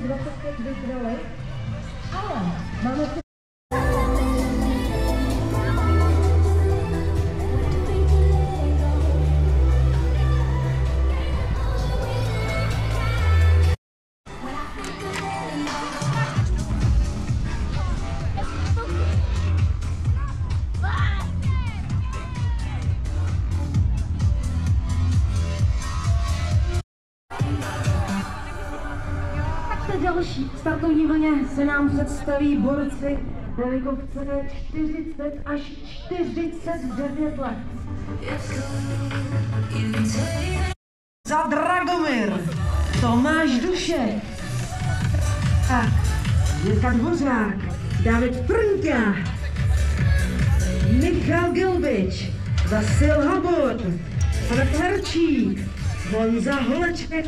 2025 vybrali, ale máme další startovní vlně se nám představí borci ve věkovce 40 až 49 let. Za Dragomir Tomáš Dušek, tak Jirka Dvořák, David Frnka, Michal Gilbič, Vasil Habot, Petr Herčík, Honza Holeček.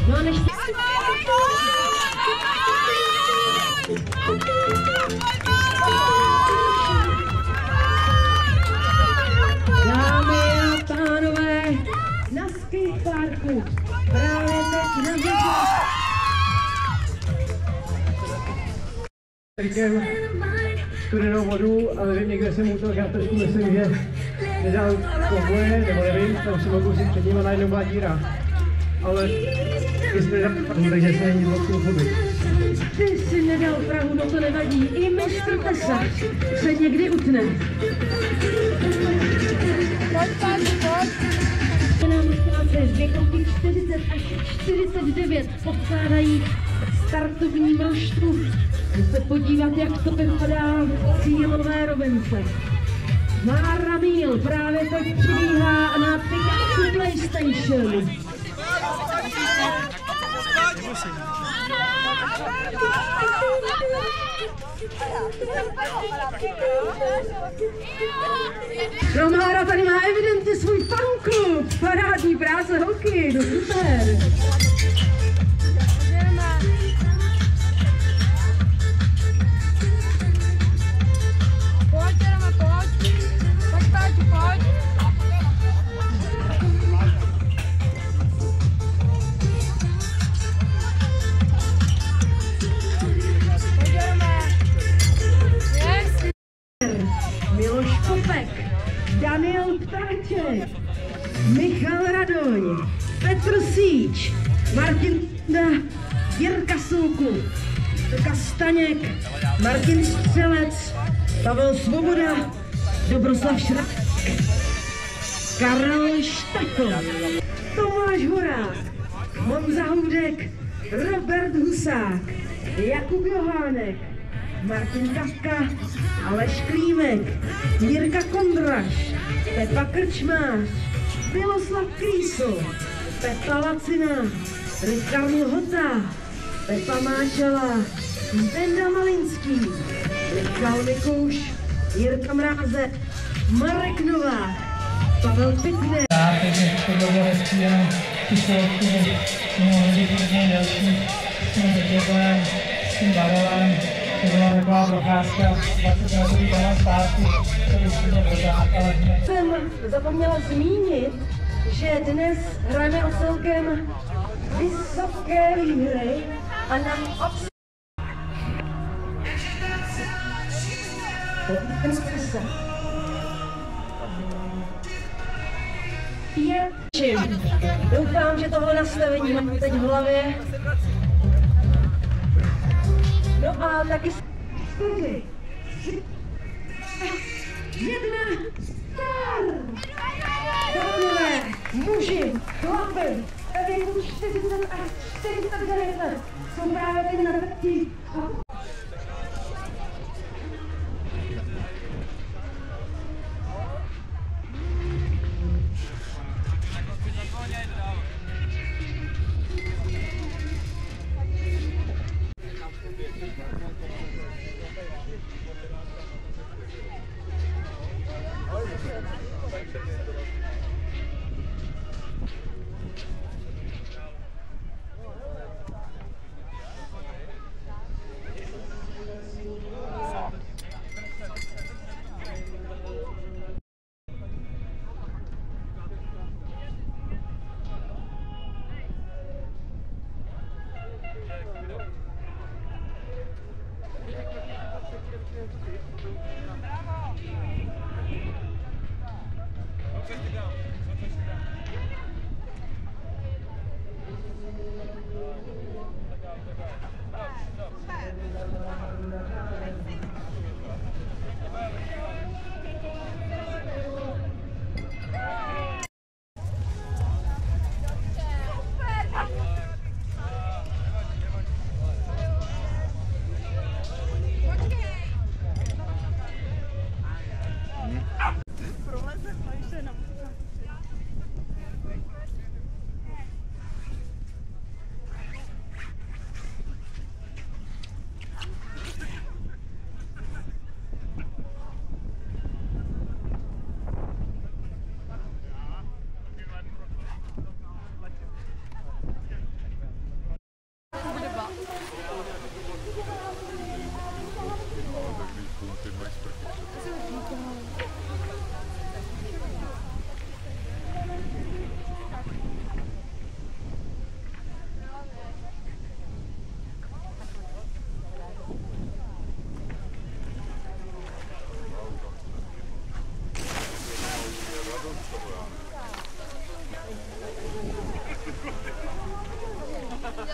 No a než dámy a pánové, na skateparku právě teď na studenou vodu, ale vím, někde jsem u toho, já trošku myslím, že nedal kovuje, nebo nevím, tam si mohu si před nimi najednou byla díra. Ale jestli nezapadnu, takže se není moc uchopit. Ty si nedal prahu, no to nevadí. I mistr Tesa se někdy utne. Nám ztráce z věkovky 40 až 49 podkládají startovní mrožtu. Se podívat, jak to vypadá v cílové rovince. Mára Míl právě teď přibíhá na Pikachu PlayStation. Romára tady má evidentně svůj fanklub. Parádní práce holky, no super. Miloš Kopek, Daniel Ptáček, Michal Radoň, Petr Síč, Martin Jirka Sulku, Kastaněk, Martin Střelec, Pavel Svoboda, Dobroslav Šrak, Karel Štakl, Tomáš Horák, Honza Houdek, Robert Husák, Jakub Johánek, Martin Kavka, Aleš Klímek, Jirka Kondraš, Pepa Krčmář, Miloslav Krýsl, Pepa Lacina, Richard Lhota, Pepa Máčela, Zdenda Malinský, Michal Mikouš, Jirka Mráze, Marek Novák, Pavel Pitner. Takže to bylo hezký, jenom kyselky, mohli být hodně další, s tím Děkovem, s tím Barelem. To byla taková procházka, 20 minut byla zpátky, to by se měl pořád, ale ne. Jsem zapomněla zmínit, že dnes hrajeme o celkem vysoké hry a nám doufám, že tohle nastavení mám teď v hlavě. No a taky 4, 3, 1, start! Pánové, muži, chlapi, ve věku 40 až 49 let jsou právě teď na vrti.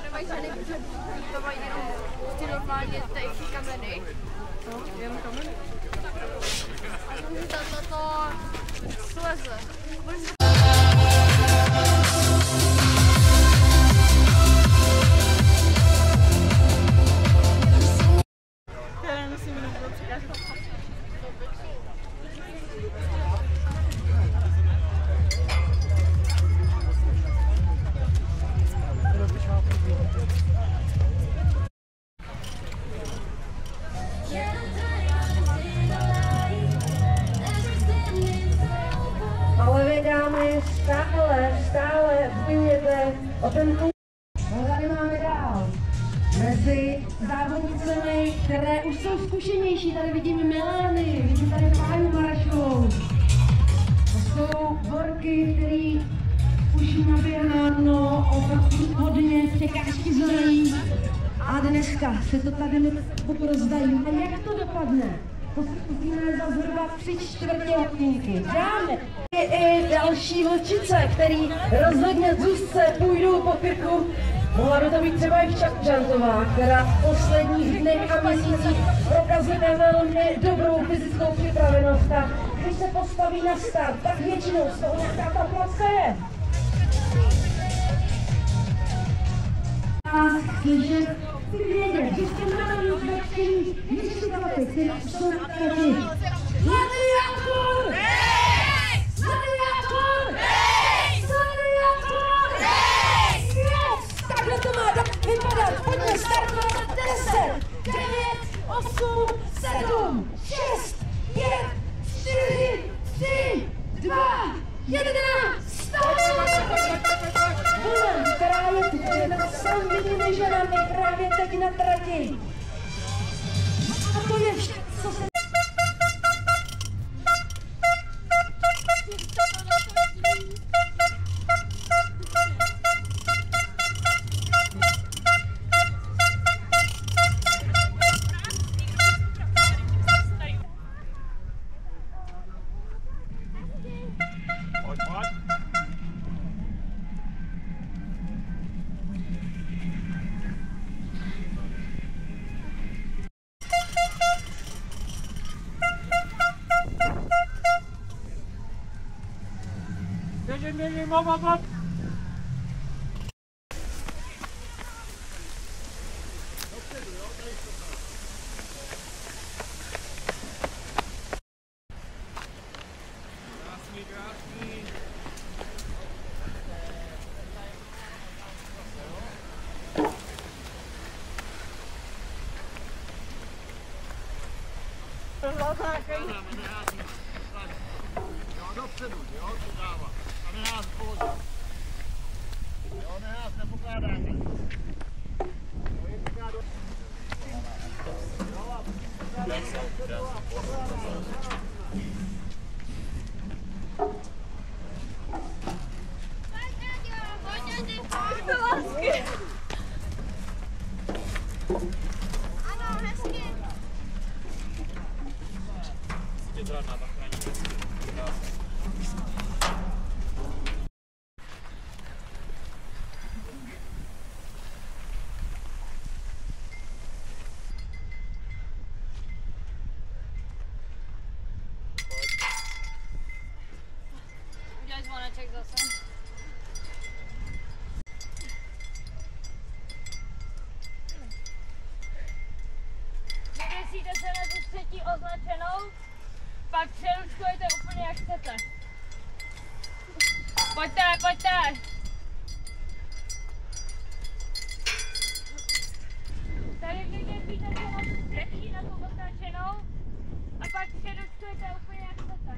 Nemají žádný před, to mají jenom ty normálně tady kameny. No, jenom kameny. A to sleze. Já nemusím mít do překážku. Ale vy dámy stále bojujete o ten klub. A tady máme dál. Mezi závodnicemi, které už jsou zkušenější, tady vidím Milány, vidím tady Páju Marašovou. To jsou borky, který už naběháno opravdu hodně překážky znají. A dneska se to tady rozdají. A jak to dopadne? To se zkusíme za zhruba 3/4 hodinky. Dáme i další vlčice, který rozhodně Zuzce půjdou po krku. Mohla by to být třeba i Čapčantová, která v posledních dnech a měsících prokazuje velmi dobrou fyzickou připravenost. A když se postaví na start, tak většinou z toho nějaká ta placka je. Že chci vědět, že jste mladí zlepšení, ještě dávaty, které jsou tady. Gladiátor! Gladiátor! Gladiátor! Yes! Takhle to má vypadat. Pojďme startovat. 10, 9, 8, 7, 6, 5, 4, 3, 2, 1, start! Právě teď, sám vidíme, že nám je právě teď na trati. A to je vše, co se... Dopředu, jo, to dává. A neház v pohodě. Jo, neház, nepokládáme. Jo, jednokrát do... Ano, hezky. You guys want to take this one? Vyvěsíte se na tu třetí označenou, pak přeruškujete úplně jak chcete. Pojďte, pojďte! Tady vyvěsíte se na tu třetí, na tu označenou, a pak přeruškujete úplně jak chcete.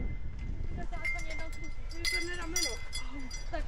Musíte se aspoň jednou zkusit. Vypadne rameno. Tak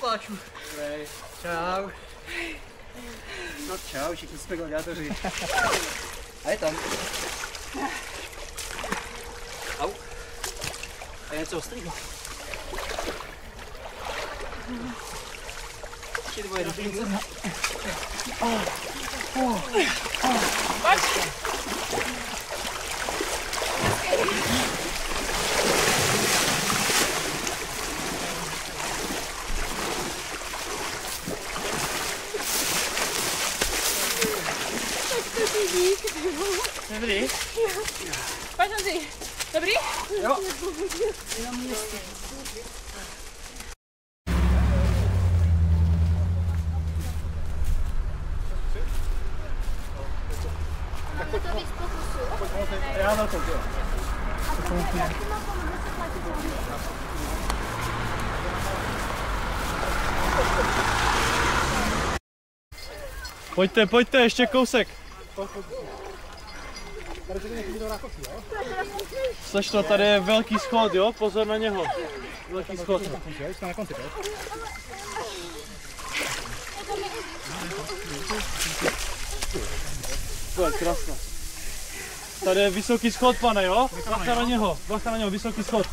Pláču. Čau. No čau, všichni jsme gladiátoři. A je tam. Au. A je něco ostrýho. Ještě dvoje do pínce. Dobrý? Pojď si. Dobrý? Jo. Já na to, jo. Pojďte, pojďte, ještě kousek. Slečno, tady je velký schod, jo? Pozor na něho. Velký schod. Jsme na konci, Pojď, krásně. Tady je vysoký schod, pane, jo? Bacha na něho, vysoký schod.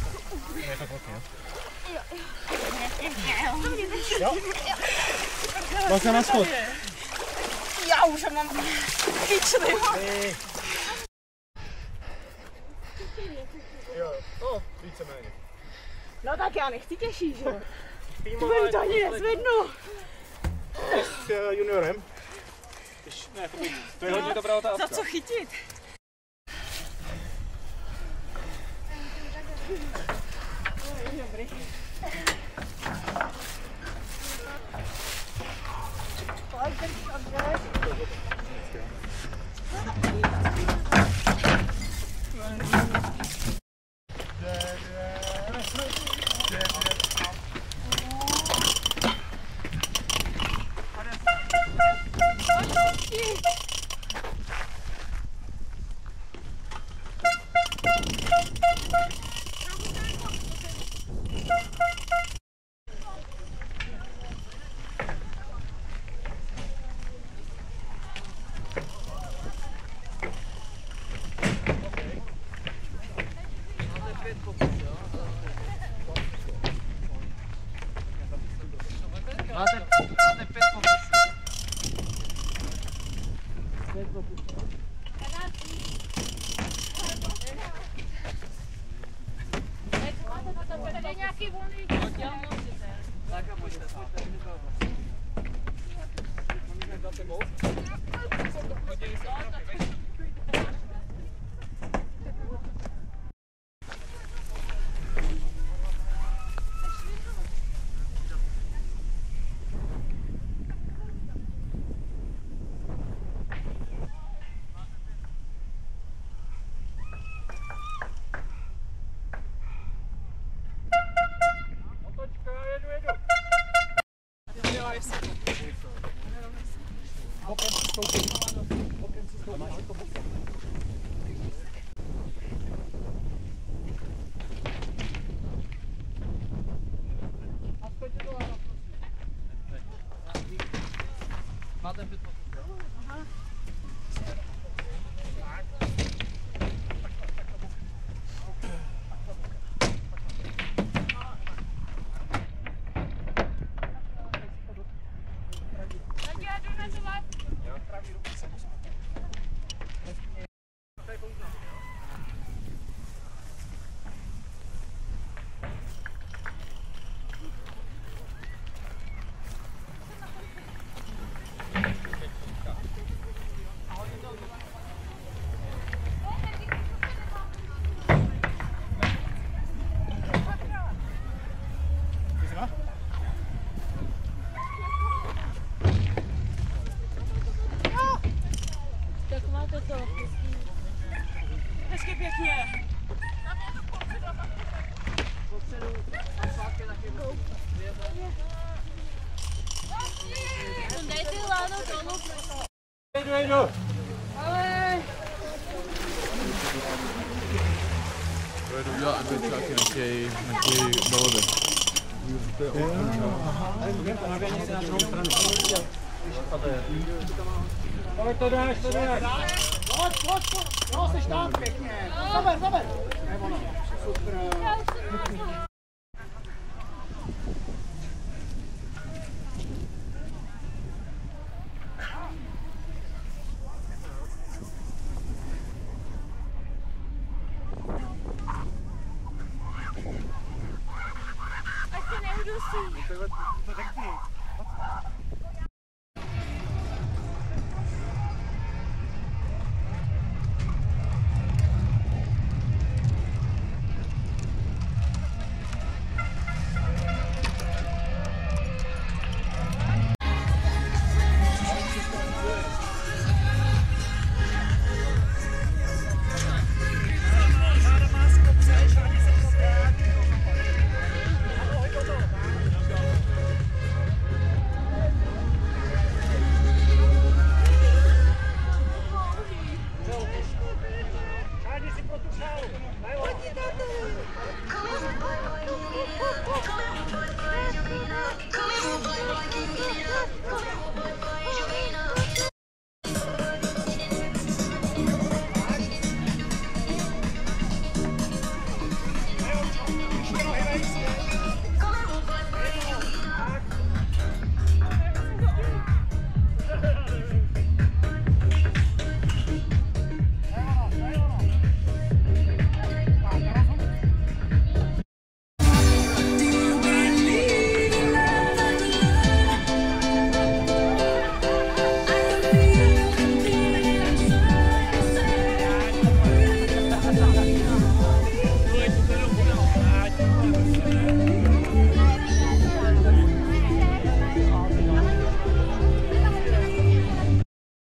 Bacha na schod. Já už mám kyčli. Jo, no, víceméně. No tak já nechci těžší, že jo? To ani nezvednu. S juniorem. To je hodně dobrá otázka. Za co chytit? Dobrý. Máte 5 pokusů. 5 pokusů. Tady je nějaký volný. Tak a pojďte. Máte 5 pokusů. Aha. Jdu! Ale... Pojedu dělat advenčáky na těj dohody. Pojď to dáš, to dáš! Pojď, no, seš tam pěkně. Zaber. Nebo no, super. Já už to nemám. Ať se neudusí. To řekni.